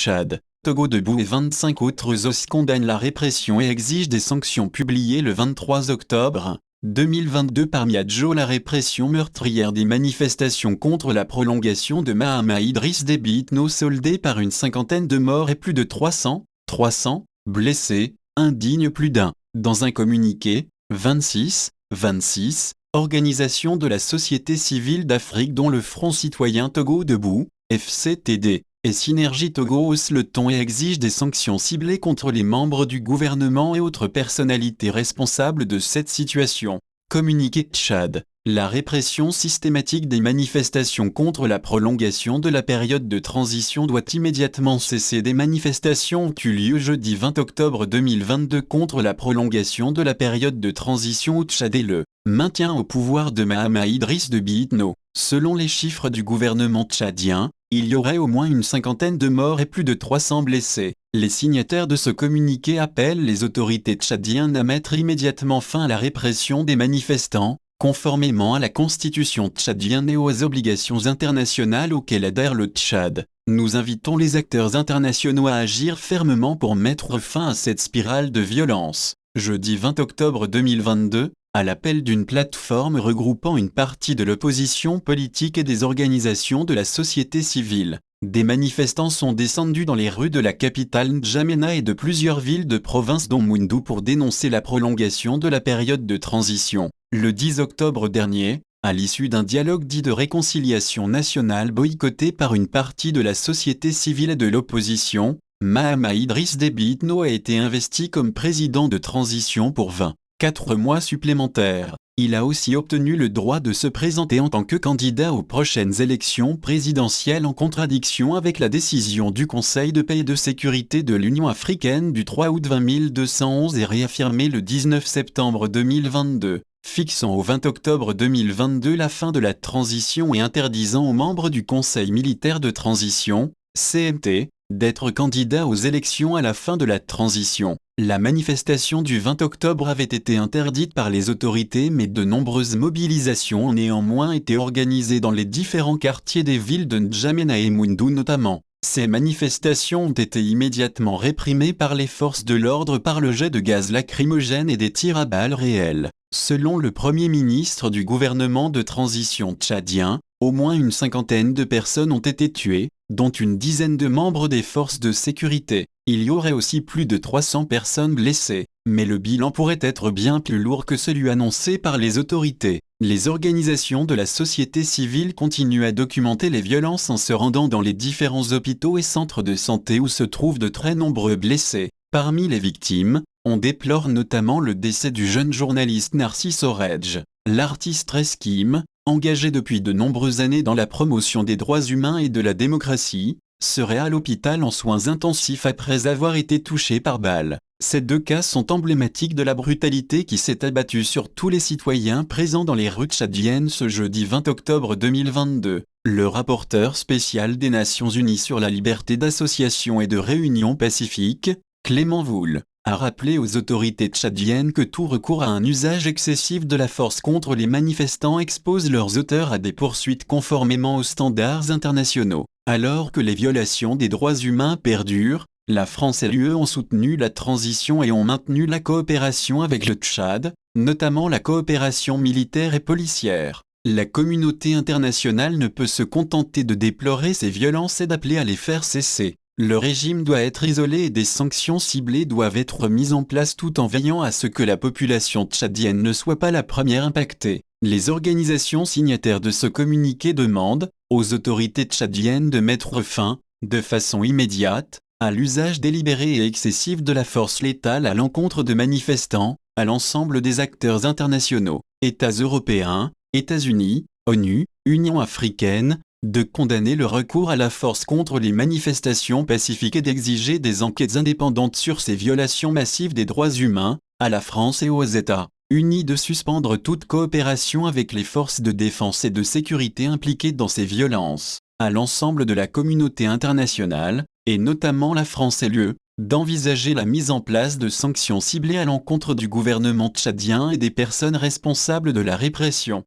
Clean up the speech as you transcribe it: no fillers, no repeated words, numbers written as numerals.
Tchad, Togo Debout et 25 autres OS condamnent la répression et exigent des sanctions publiées le 23 octobre 2022 par Miadjo. La répression meurtrière des manifestations contre la prolongation de Mahama Idriss Déby Itno soldée par une cinquantaine de morts et plus de 300 blessés, indigne plus d'un. Dans un communiqué, 26 organisations de la société civile d'Afrique dont le Front citoyen Togo Debout, FCTD, et Synergie Togo haussent le ton et exigent des sanctions ciblées contre les membres du gouvernement et autres personnalités responsables de cette situation. Communiqué Tchad. La répression systématique des manifestations contre la prolongation de la période de transition doit immédiatement cesser. Des manifestations ont eu lieu jeudi 20 octobre 2022 contre la prolongation de la période de transition au Tchad et le maintien au pouvoir de Mahama Idriss Déby Itno. Selon les chiffres du gouvernement tchadien, il y aurait au moins une cinquantaine de morts et plus de 300 blessés. Les signataires de ce communiqué appellent les autorités tchadiennes à mettre immédiatement fin à la répression des manifestants, conformément à la constitution tchadienne et aux obligations internationales auxquelles adhère le Tchad. Nous invitons les acteurs internationaux à agir fermement pour mettre fin à cette spirale de violence. Jeudi 20 octobre 2022, à l'appel d'une plateforme regroupant une partie de l'opposition politique et des organisations de la société civile, des manifestants sont descendus dans les rues de la capitale N'Djamena et de plusieurs villes de province dont Moundou pour dénoncer la prolongation de la période de transition. Le 10 octobre dernier, à l'issue d'un dialogue dit de réconciliation nationale boycotté par une partie de la société civile et de l'opposition, Mahama Idriss Déby Itno a été investi comme président de transition pour 24 mois supplémentaires. Il a aussi obtenu le droit de se présenter en tant que candidat aux prochaines élections présidentielles en contradiction avec la décision du Conseil de paix et de sécurité de l'Union africaine du 3 août 20211 et réaffirmée le 19 septembre 2022, fixant au 20 octobre 2022 la fin de la transition et interdisant aux membres du Conseil militaire de transition, CMT, d'être candidats aux élections à la fin de la transition. La manifestation du 20 octobre avait été interdite par les autorités mais de nombreuses mobilisations ont néanmoins été organisées dans les différents quartiers des villes de N'Djamena et Moundou notamment. Ces manifestations ont été immédiatement réprimées par les forces de l'ordre par le jet de gaz lacrymogène et des tirs à balles réelles. Selon le Premier ministre du gouvernement de transition tchadien, au moins une cinquantaine de personnes ont été tuées, dont une dizaine de membres des forces de sécurité. Il y aurait aussi plus de 300 personnes blessées, mais le bilan pourrait être bien plus lourd que celui annoncé par les autorités. Les organisations de la société civile continuent à documenter les violences en se rendant dans les différents hôpitaux et centres de santé où se trouvent de très nombreux blessés. Parmi les victimes, on déplore notamment le décès du jeune journaliste Narcisse Oredj. L'artiste Reskim, engagé depuis de nombreuses années dans la promotion des droits humains et de la démocratie, serait à l'hôpital en soins intensifs après avoir été touché par balle. Ces deux cas sont emblématiques de la brutalité qui s'est abattue sur tous les citoyens présents dans les rues tchadiennes ce jeudi 20 octobre 2022. Le rapporteur spécial des Nations Unies sur la liberté d'association et de réunion pacifique, Clément Woul, a rappelé aux autorités tchadiennes que tout recours à un usage excessif de la force contre les manifestants expose leurs auteurs à des poursuites conformément aux standards internationaux. Alors que les violations des droits humains perdurent, la France et l'UE ont soutenu la transition et ont maintenu la coopération avec le Tchad, notamment la coopération militaire et policière. La communauté internationale ne peut se contenter de déplorer ces violences et d'appeler à les faire cesser. Le régime doit être isolé et des sanctions ciblées doivent être mises en place tout en veillant à ce que la population tchadienne ne soit pas la première impactée. Les organisations signataires de ce communiqué demandent aux autorités tchadiennes de mettre fin, de façon immédiate, à l'usage délibéré et excessif de la force létale à l'encontre de manifestants, à l'ensemble des acteurs internationaux, États européens, États-Unis, ONU, Union africaine, de condamner le recours à la force contre les manifestations pacifiques et d'exiger des enquêtes indépendantes sur ces violations massives des droits humains, à la France et aux États-Unis de suspendre toute coopération avec les forces de défense et de sécurité impliquées dans ces violences, à l'ensemble de la communauté internationale, et notamment la France et l'UE, d'envisager la mise en place de sanctions ciblées à l'encontre du gouvernement tchadien et des personnes responsables de la répression.